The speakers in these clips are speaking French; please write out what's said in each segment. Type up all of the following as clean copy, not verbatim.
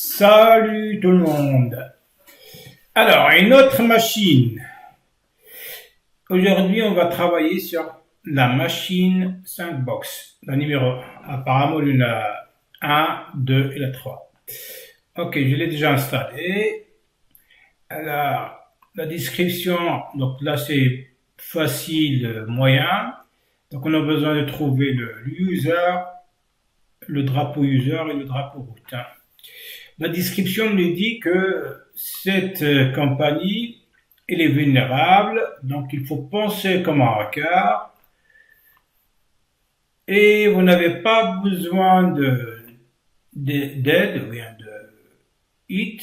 Salut tout le monde. Alors, une autre machine. Aujourd'hui, on va travailler sur la machine 5 box, la numéro 1. Apparemment, il y en a 1, 2 et la 3. Ok, je l'ai déjà installé. Alors, la description, donc là, c'est facile, moyen. Donc, on a besoin de trouver le user, le drapeau user et le drapeau root. La description nous dit que cette compagnie, elle est vulnérable, donc il faut penser comme un hacker et vous n'avez pas besoin d'aide, ou bien de but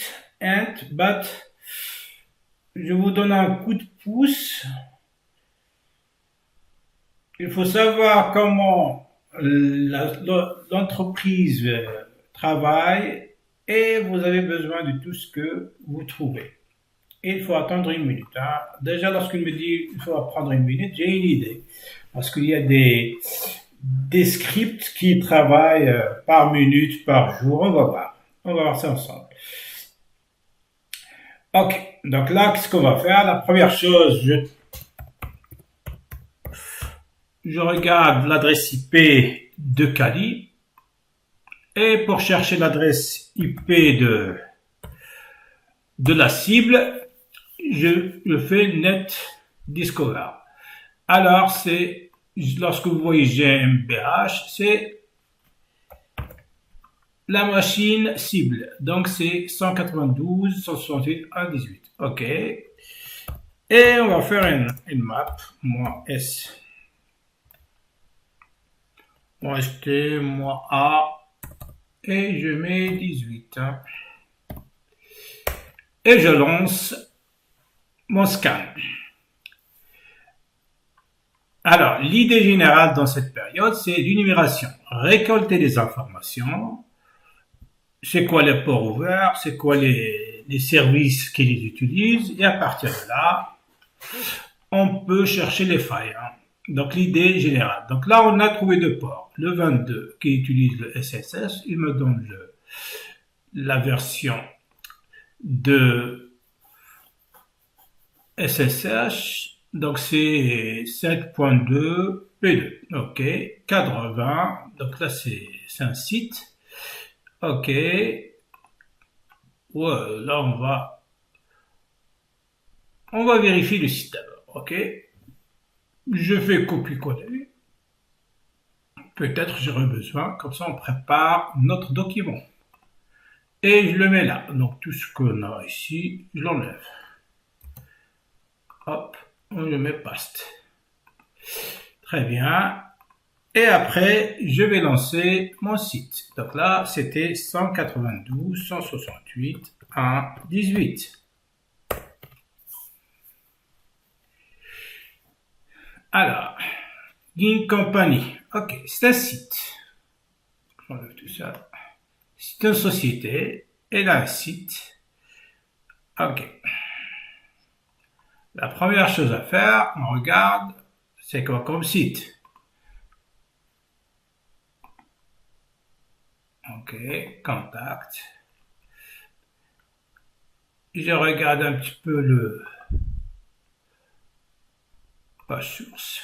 je vous donne un coup de pouce. Il faut savoir comment l'entreprise travaille et vous avez besoin de tout ce que vous trouvez. Et il faut attendre une minute. Déjà, lorsqu'il me dit qu'il faut apprendre une minute, j'ai une idée. Parce qu'il y a des scripts qui travaillent par minute, par jour. On va voir. On va voir ça ensemble. Ok. Donc là, qu'est-ce qu'on va faire? La première chose, je regarde l'adresse IP de Kali. Et pour chercher l'adresse IP de la cible, je fais net discover. Alors, c'est, lorsque vous voyez GmbH, c'est la machine cible. Donc, c'est 192.168.1.18. OK. Et on va faire une map, moins S, moins ST, moins A, et je mets 18. Et je lance mon scan. Alors, l'idée générale dans cette période, c'est l'énumération. Récolter des informations. C'est quoi les ports ouverts, c'est quoi les services qui les utilisent. Et à partir de là, on peut chercher les failles. Donc, l'idée générale. Donc là, on a trouvé deux ports. Le 22 qui utilise le SSH, il me donne la version de SSH. Donc, c'est 7.2 P2. OK. Cadre 20. Donc là, c'est un site. OK. Ouais, là, on va vérifier le site d'abord. OK. Je fais copier-coller. Peut-être j'aurai besoin. Comme ça, on prépare notre document. Et je le mets là. Donc, tout ce qu'on a ici, je l'enlève. Hop, on le met paste. Très bien. Et après, je vais lancer mon site. Donc là, c'était 192.168.1.18. Alors, Ging Company. Ok, c'est un site. J'enlève tout ça. C'est une société. Elle a un site. Ok. La première chose à faire, on regarde, c'est quoi comme site. Ok, contact. Je regarde un petit peu le page source.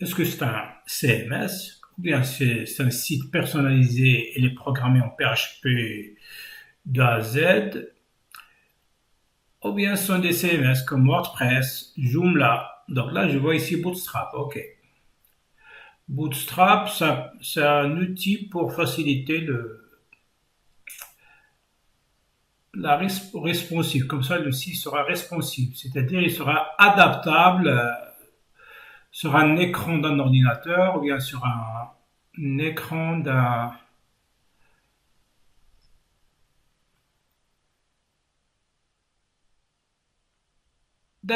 Est-ce que c'est un CMS ou bien c'est un site personnalisé et il est programmé en PHP de A à Z, ou bien ce sont des CMS comme WordPress, Joomla. Donc là, je vois ici Bootstrap. OK. Bootstrap, c'est un outil pour faciliter la responsive. Comme ça, le site sera responsive, c'est-à-dire il sera adaptable sur un écran d'un ordinateur ou bien sur un écran d'un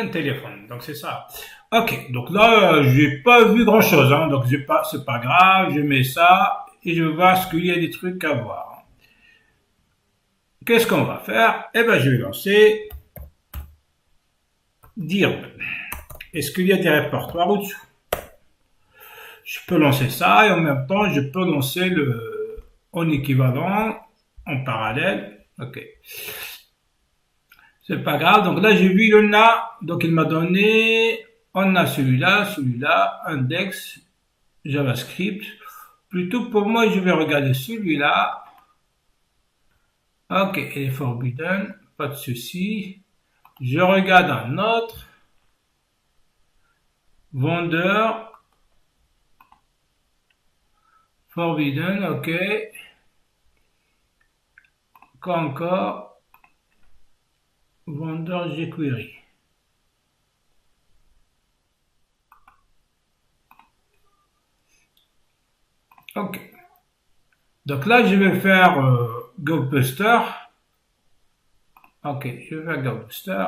téléphone. Donc c'est ça. Ok, donc là j'ai pas vu grand chose, donc c'est pas grave, je mets ça et je vais voir ce qu'il y a des trucs à voir. Qu'est-ce qu'on va faire? Eh ben je vais lancer dire. Est-ce qu'il y a des répertoires au-dessous? Je peux lancer ça et en même temps je peux lancer en équivalent en parallèle. Ok. C'est pas grave. Donc là, j'ai vu, il y en a. Donc il m'a donné, on a celui-là, index, JavaScript. Plutôt pour moi, je vais regarder celui-là. Ok, il est forbidden, pas de souci. Je regarde un autre. Vendeur. Forbidden, ok. Quoi encore? Vendeur jQuery. Ok. Donc là, je vais faire GoBuster. Ok, je vais faire GoBuster.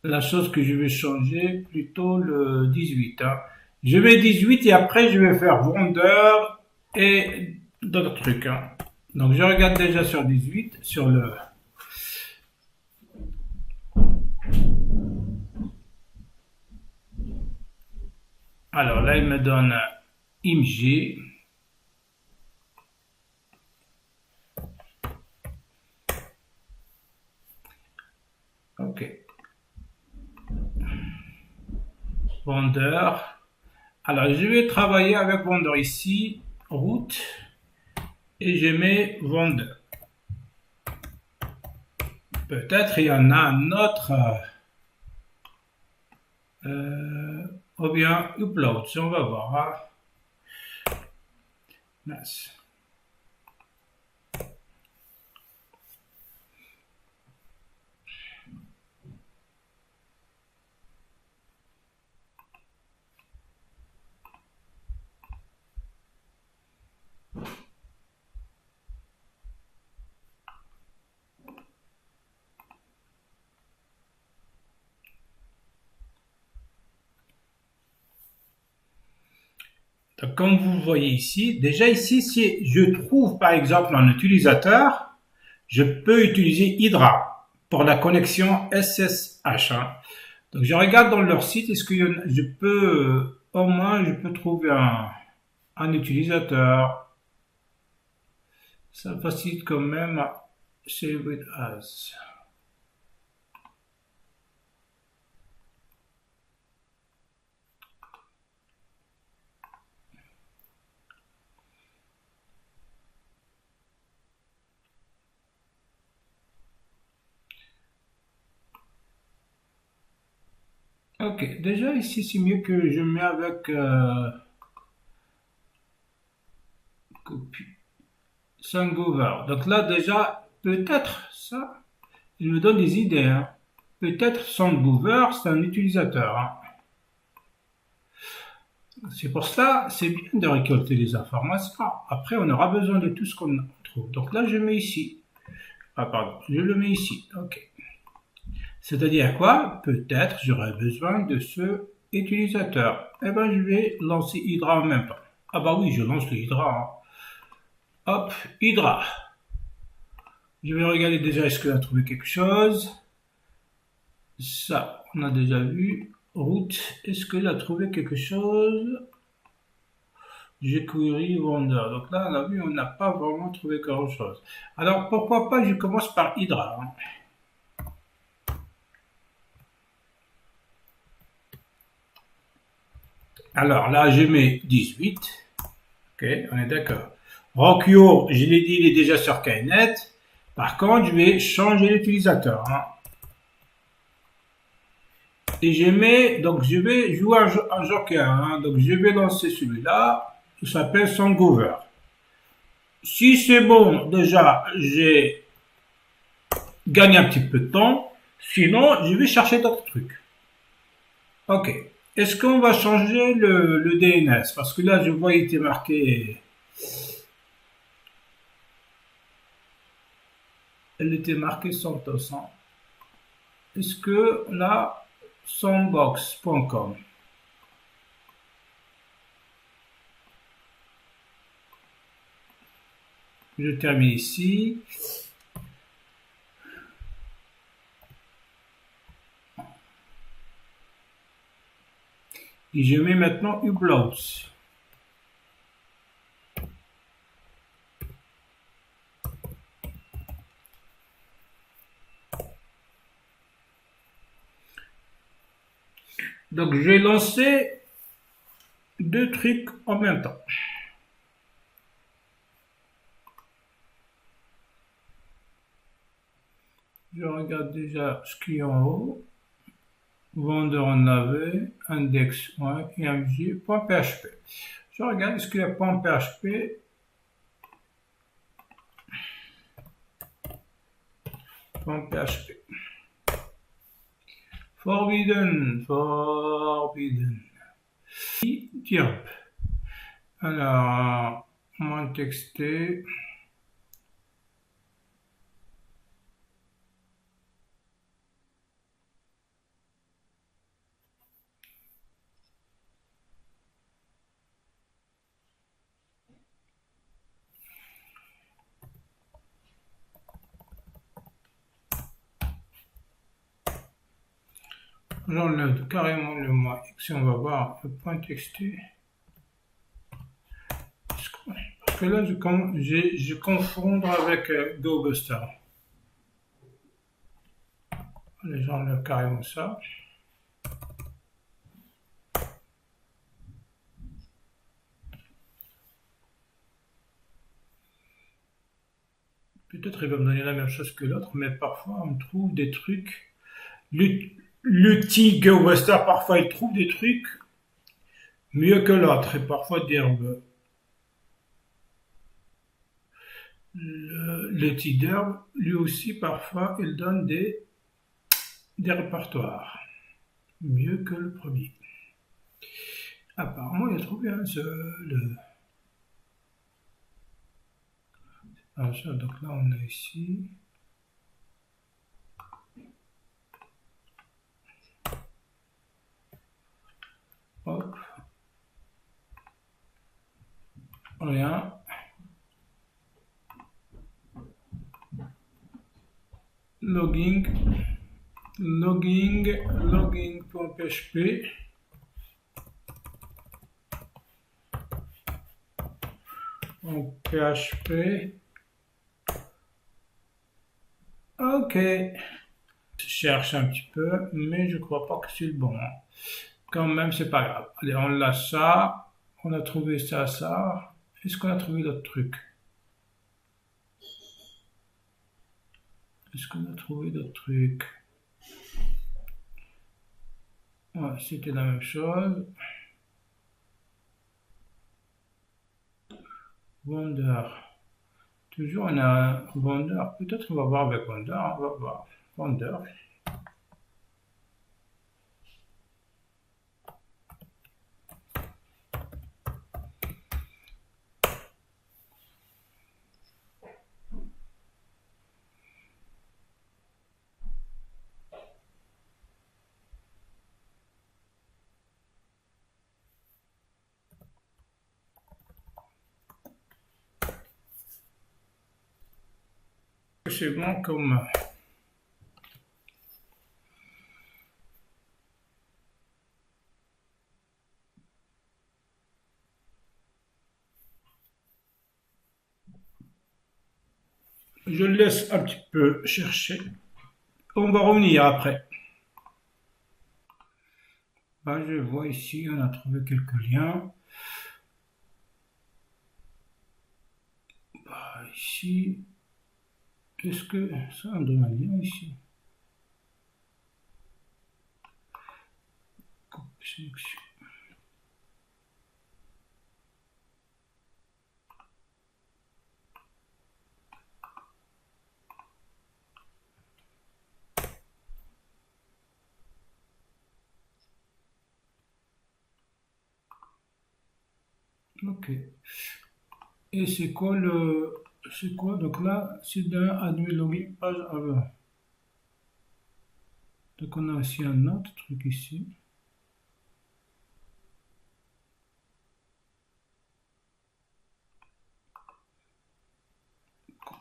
La chose que je vais changer, plutôt le 18. Hein. Je vais 18 et après, je vais faire vendeur et d'autres trucs. Hein. Donc, je regarde déjà sur 18, sur le... Alors là, il me donne IMG. Ok. Vendeur. Alors, je vais travailler avec vendeur ici, route, et je mets vendeur. Peut-être il y en a un autre, ou bien upload, on va voir. Hein. Nice. Donc, comme vous voyez ici, déjà ici, si je trouve par exemple un utilisateur, je peux utiliser Hydra pour la connexion SSH. Hein. Donc, je regarde dans leur site, est-ce que je peux, au moins, je peux trouver un utilisateur. Ça facilite quand même. Save with us. Ok, déjà ici c'est mieux que je mets avec copie Sangover. Donc là déjà peut-être ça, il me donne des idées. Hein. Peut-être Sangover c'est un utilisateur. Hein. C'est pour cela c'est bien de récolter les informations. Après on aura besoin de tout ce qu'on trouve. Donc là je mets ici. Ah pardon, je le mets ici. Ok. C'est-à-dire quoi? Peut-être j'aurai besoin de ce utilisateur. Eh ben, je vais lancer Hydra en même temps. Ah bah oui, je lance le Hydra. Hein. Hop, Hydra. Je vais regarder déjà est-ce qu'il a trouvé quelque chose. Ça, on a déjà vu. Route, est-ce qu'il a trouvé quelque chose? jQuery vendeur. Donc là, on a vu, on n'a pas vraiment trouvé quelque chose. Alors, pourquoi pas, je commence par Hydra. Hein. Alors là, je mets 18. Ok, on est d'accord. Rockio, je l'ai dit, il est déjà sur Knet. Par contre, je vais changer l'utilisateur. Hein. Et je mets, donc je vais jouer un joker. Hein. Donc je vais lancer celui-là. Il s'appelle Sangover. Si c'est bon, déjà, j'ai gagné un petit peu de temps. Sinon, je vais chercher d'autres trucs. Ok. Est-ce qu'on va changer le DNS? Parce que là, je vois, il était marqué. Elle était marquée Santos. Hein. Est-ce que là, sandbox.com. Je termine ici. Et je mets maintenant Uploads. Donc je vais lancer deux trucs en même temps. Je regarde déjà ce qui est en haut. Vendeur en avait, index, ouais, img.php. Je regarde ce qu'il y a .php. .php. Forbidden. Dirp. Alors, moins texté. J'enlève carrément le mot X et on va voir le point texté. Parce que là, je confonds avec GoBuster. Allez, j'enlève carrément ça. Peut-être il va me donner la même chose que l'autre, mais parfois on trouve des trucs. L'outil GoBuster, parfois il trouve des trucs mieux que l'autre, et parfois Dirb. L'outil Dirb, lui aussi, parfois il donne des répertoires mieux que le premier. Apparemment, il a trouvé un seul. Donc là, on a ici. Hop. Rien. Logging.php. En PHP. Ok. Je cherche un petit peu, mais je crois pas que c'est le bon. Quand même, c'est pas grave. Allez, on lâche ça. On a trouvé ça. Est-ce qu'on a trouvé d'autres trucs? Ouais, c'était la même chose. Vendeur. Toujours on a un vendeur. Peut-être on va voir avec vendeur. On va voir. Vendeur. C'est bon comme. Je laisse un petit peu chercher. On va revenir après. Bah, je vois ici, on a trouvé quelques liens. Bah, ici, est-ce que ça on donne un lien ici? Sélection. Ok. Et c'est quoi donc là c'est d'un admin login page avant. Donc on a aussi un autre truc ici.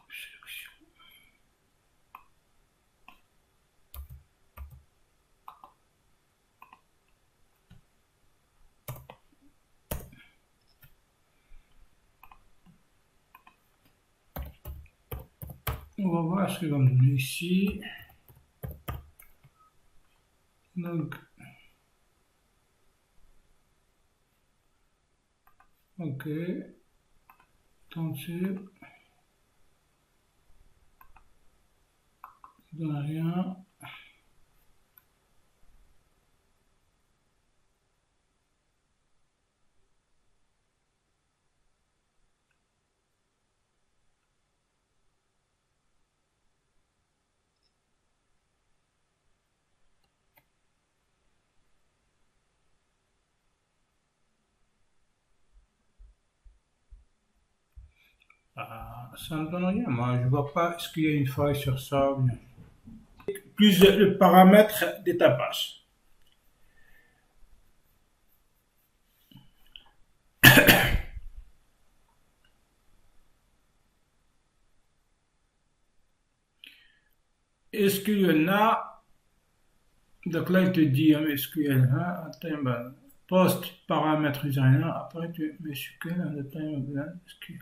Sélection. On va voir ce qu'il va me donner ici. Donc Ok. Attention. Ça donne rien. Ah, ça ne donne rien. Moi, je vois pas. Est-ce qu'il y a une faille sur ça? Plus le paramètre d'étapage. Est-ce qu'il y en a? Donc là, il te dit SQL, hein, post paramètre usernames, après tu mets SQL, SQL.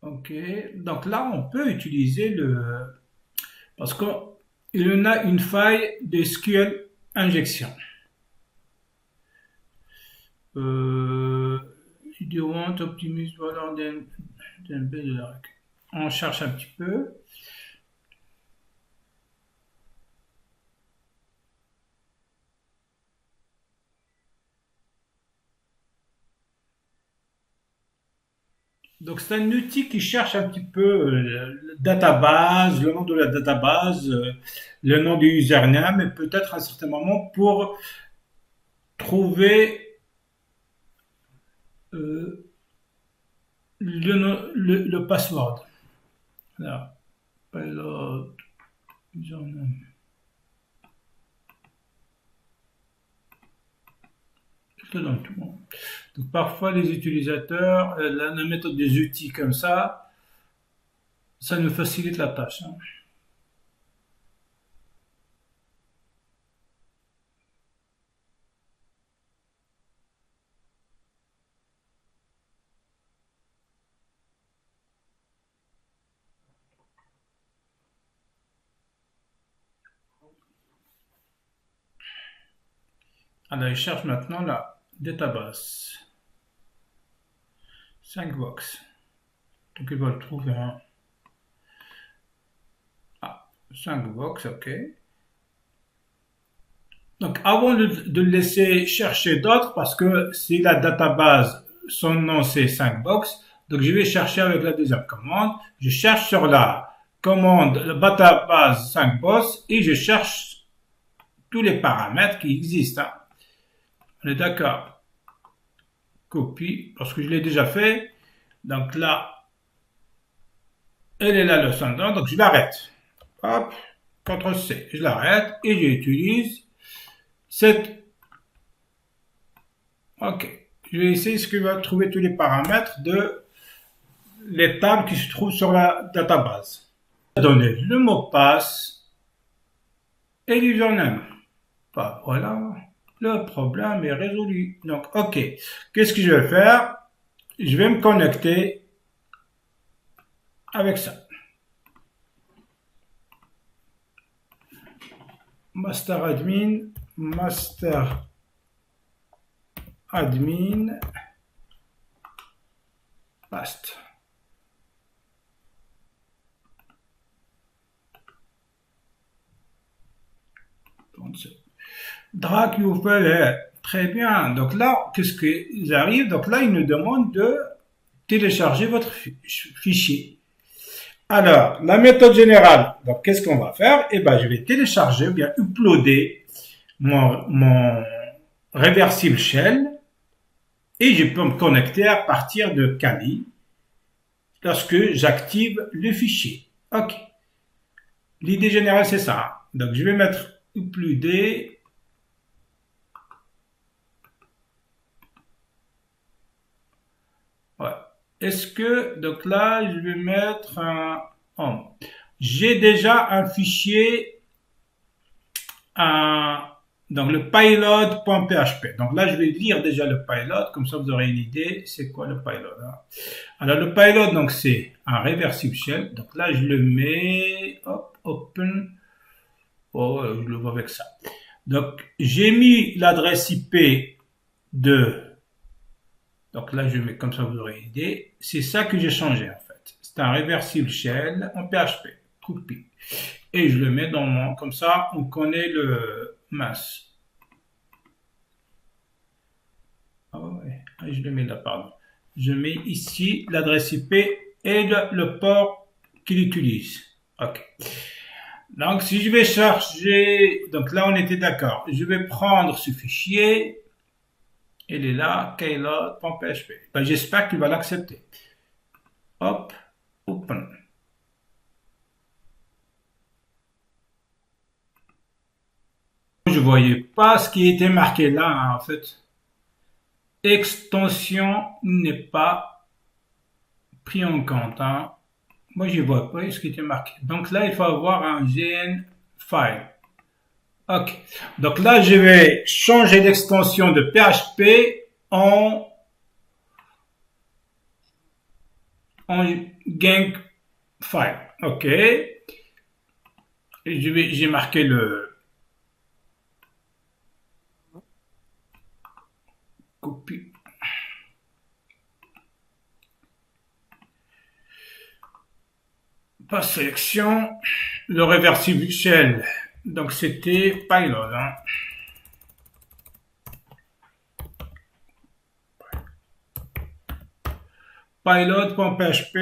Ok, donc là, on peut utiliser parce qu'il y en a une faille de SQL injection. You want optimize valeur d'un de la requête. On cherche un petit peu. Donc c'est un outil qui cherche un petit peu la database, le nom de la database, le nom du username, et peut-être à un certain moment pour trouver le password. Là, pilot, username. Je te donne tout. Donc parfois les utilisateurs, la méthode des outils comme ça nous facilite la tâche. Hein. Alors il cherche maintenant la database. 5 box. Donc il va le trouver. Hein. Ah, 5 box, ok. Donc avant de le laisser chercher d'autres, parce que si la database, son nom c'est 5 box, donc je vais chercher avec la deuxième commande. Je cherche sur la commande la database 5 box et je cherche tous les paramètres qui existent. Hein. On est d'accord. Copie, parce que je l'ai déjà fait. Donc là, elle est là le sendant, donc je l'arrête. Hop, CTRL-C, je l'arrête et j'utilise cette. Ok, je vais essayer ce qu'il va trouver tous les paramètres de les tables qui se trouvent sur la database. Donner le mot de passe et l'username. Bah, voilà, le problème est résolu. Donc, ok, qu'est-ce que je vais faire? Je vais me connecter avec ça. Master admin, last. Drag URL, très bien. Donc là, qu'est-ce qu'ils arrivent? Donc là, ils nous demandent de télécharger votre fichier. Alors, la méthode générale, donc qu'est-ce qu'on va faire? Eh ben, je vais télécharger ou bien uploader mon reversible shell et je peux me connecter à partir de Kali lorsque j'active le fichier. Ok. L'idée générale, c'est ça. Donc, je vais mettre uploader. Ouais. Est-ce que, donc là, je vais mettre un home. J'ai déjà un fichier, donc le pilot.php. Donc là, je vais lire déjà le pilot, comme ça vous aurez une idée, c'est quoi le pilot. Hein. Alors le pilot, donc c'est un reversible shell. Donc là, je le mets, hop, open. Oh, je le vois avec ça. Donc, j'ai mis l'adresse IP de... Donc là, je mets comme ça, vous aurez une idée. C'est ça que j'ai changé, en fait. C'est un reversible shell en PHP. Copie. Et je le mets dans mon... Comme ça, on connaît le... Mince. Ah ouais, je le mets là, pardon. Je mets ici l'adresse IP et le port qu'il utilise. OK. Donc, si je vais charger... Donc là, on était d'accord. Je vais prendre ce fichier. Il est là, keyload.php. Ben, j'espère qu'il va l'accepter. Hop, open. Je voyais pas ce qui était marqué là, hein, en fait. Extension n'est pas pris en compte. Hein. Moi, je vois pas ce qui était marqué. Donc là, il faut avoir un gn file. OK. Donc là, je vais changer l'extension de PHP en gang file. OK. J'ai marqué le copie. Pas sélection. Le reversible shell. Donc c'était payload. Hein. Payload.php.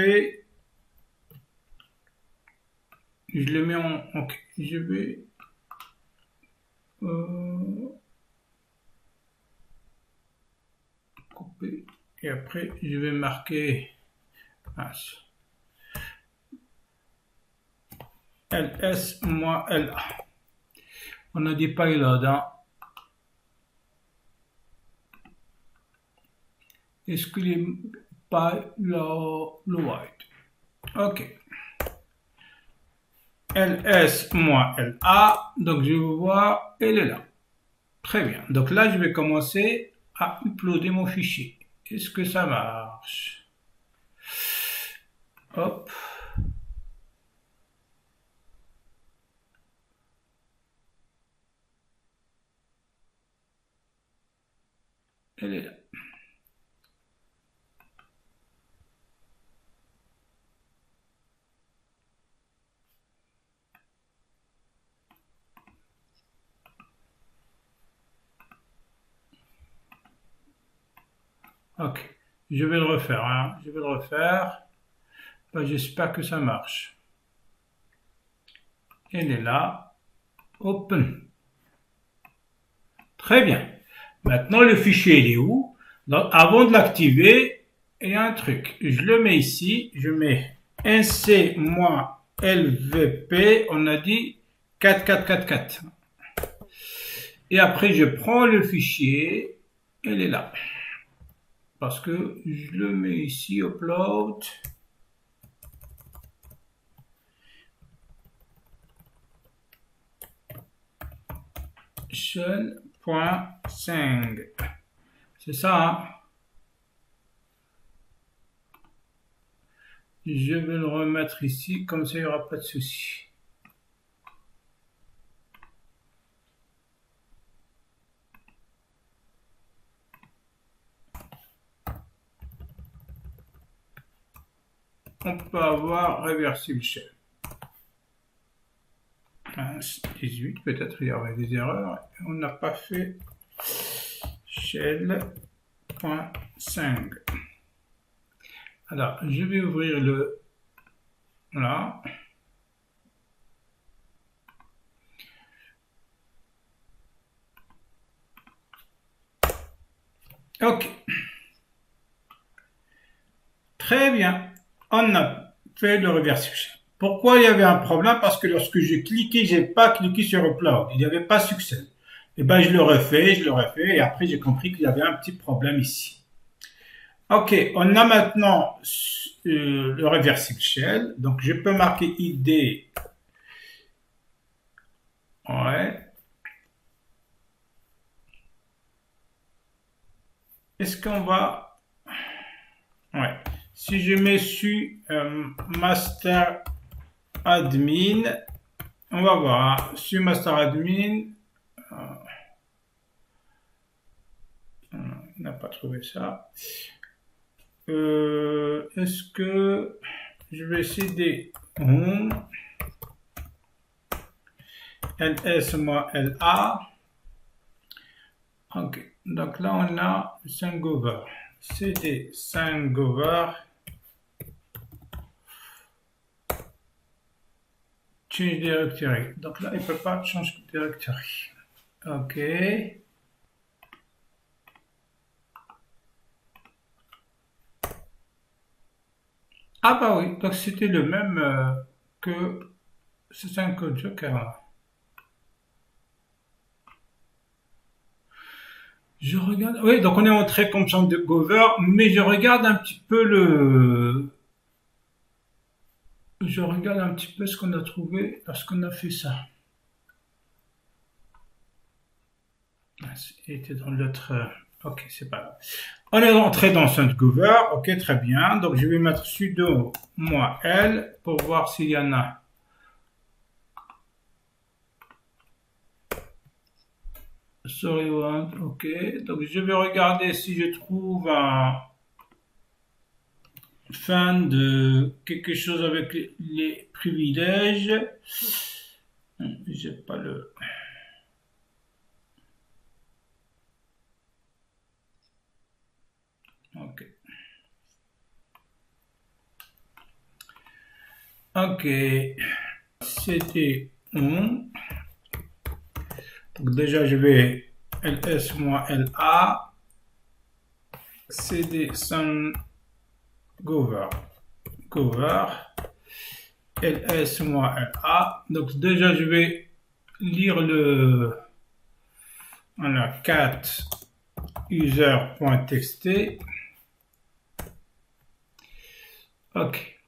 Je le mets en... OK. Je vais... couper. Et après, je vais marquer... Mince. ls moins la. On a dit payload. Hein. Est-ce qu'il est pas le white? OK. ls moins la. Donc, je vais voir, elle est là. Très bien. Donc là, je vais commencer à uploader mon fichier. Est-ce que ça marche? Hop. Elle est là. Ok, je vais le refaire. Hein. Je vais le refaire. Ben, j'espère que ça marche. Elle est là. Open. Très bien. Maintenant, le fichier, il est où? Donc, avant de l'activer, il y a un truc. Je le mets ici. Je mets nc-lvp. On a dit 4444. Et après, je prends le fichier. Il est là. Parce que je le mets ici, upload. Shell.sing. C'est ça, hein? Je vais le remettre ici, comme ça il n'y aura pas de souci. On peut avoir reversible shell. 18, peut-être il y aurait des erreurs. On n'a pas fait shell.5. Alors, je vais ouvrir le... Voilà. OK. Très bien. On a fait le reversible shell. Pourquoi il y avait un problème? Parce que lorsque j'ai cliqué, j'ai pas cliqué sur upload. Il n'y avait pas succès. Et ben, je le refais, et après j'ai compris qu'il y avait un petit problème ici. OK, on a maintenant le reversible shell. Donc, je peux marquer ID. Ouais. Est-ce qu'on va... Ouais. Si je mets sur master admin, on va voir. Sur master admin, Il n'a pas trouvé ça. Est-ce que je vais céder home ls moins la. Ok, donc là on a Sangover. Cd Sangover. Change directory. Donc là il ne peut pas changer de directory. Ok. Ah bah oui, donc c'était le même que c'est un code Joker. Je regarde. Oui, donc on est entré comme champ de Gover, mais je regarde un petit peu je regarde un petit peu ce qu'on a trouvé lorsqu'on a fait ça. Il était dans l'autre. Ok, c'est pas grave. On est entré dans SuntGover. Ok, très bien. Donc je vais mettre sudo moi L pour voir s'il y en a. Sorry one. Ok. Donc je vais regarder si je trouve un fin de quelque chose avec les privilèges. J'ai pas le. Ok. Ok. C'était on. Donc déjà je vais ls moins la. Cd sun gover. Gover. ls moins la. Donc déjà je vais lire le. Voilà, cat user.txt. Ok.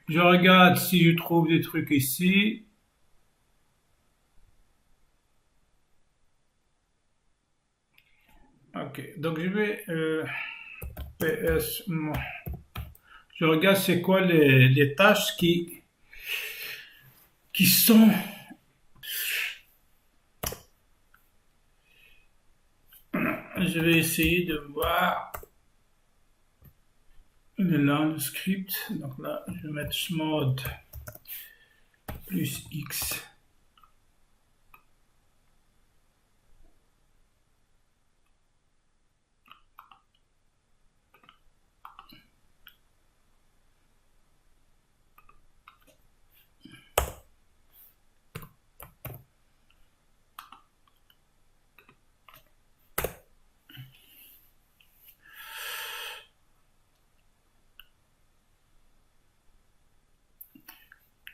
Je regarde si je trouve des trucs ici. Ok, donc je vais ps. Je regarde c'est quoi les tâches qui sont. Je vais essayer de voir le script. Donc là, je vais mettre chmod plus x.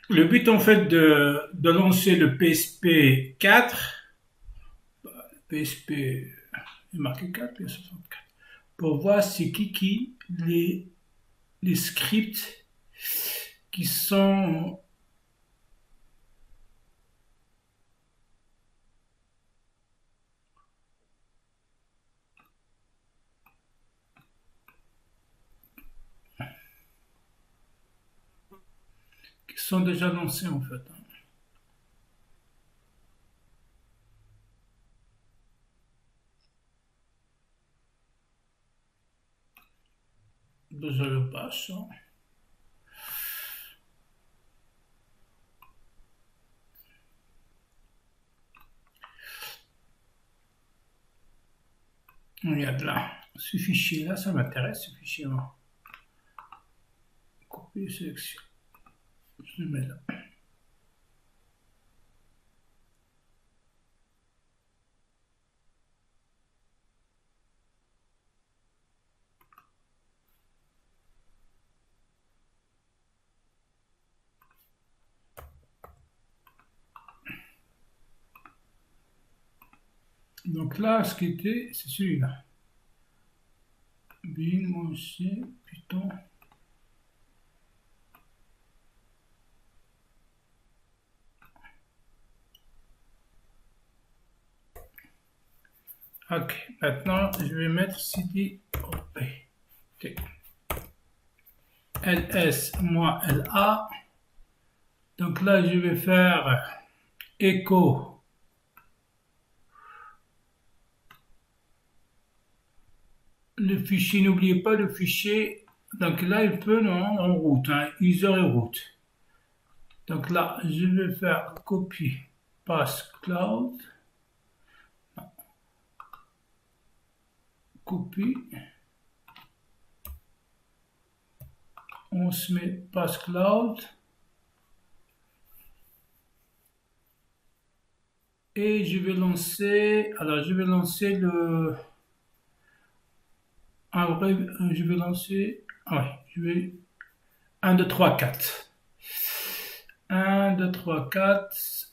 Le but en fait de lancer le PSP 4, PSP est marqué 4, P64, pour voir c'est qui les scripts qui sont déjà lancés en fait. Je le passe. Regarde là, ce fichier là, ça m'intéresse ce fichier là. Copier, sélection. Je le mets là. Donc là, ce qui était, c'est celui-là. Bin, moi aussi, Python. Ok, maintenant je vais mettre cd ls moins la. Donc là, je vais faire echo le fichier, n'oubliez pas le fichier. Donc là, il peut nous rendre en route, hein, user et route. Donc là, je vais faire copie, paste cloud, copie, on se met paste cloud, et je vais lancer, alors je vais lancer le, je vais lancer, oui, je vais, 1, 2, 3, 4. 1, 2, 3, 4,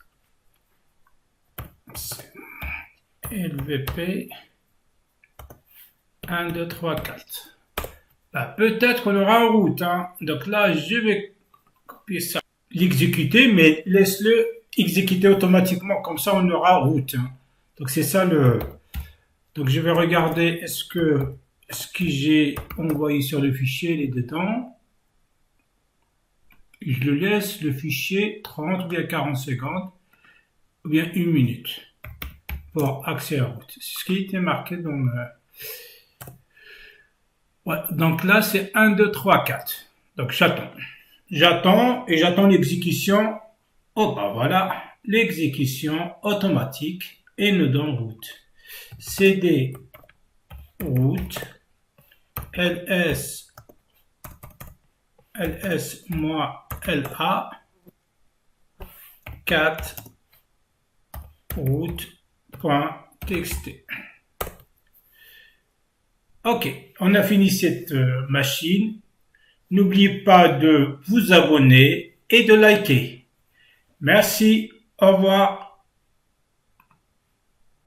LVP, 1, 2, 3, 4. Bah, peut-être qu'on aura en route, hein. Donc là, je vais copier ça, l'exécuter, mais laisse-le exécuter automatiquement, comme ça on aura en route, hein. Donc c'est ça le... Donc je vais regarder est-ce que j'ai envoyé sur le fichier, il est dedans. Je le laisse, le fichier, 30 ou bien 40 secondes, ou bien 1 minute, pour accès à route. C'est ce qui était marqué dans le... Ouais, donc là, c'est 1, 2, 3, 4. Donc j'attends. J'attends et j'attends l'exécution. Oh, bah voilà, l'exécution automatique et nous donne route. CD route, ls moi LA 4 route.txt. Ok, on a fini cette machine. N'oubliez pas de vous abonner et de liker. Merci, au revoir.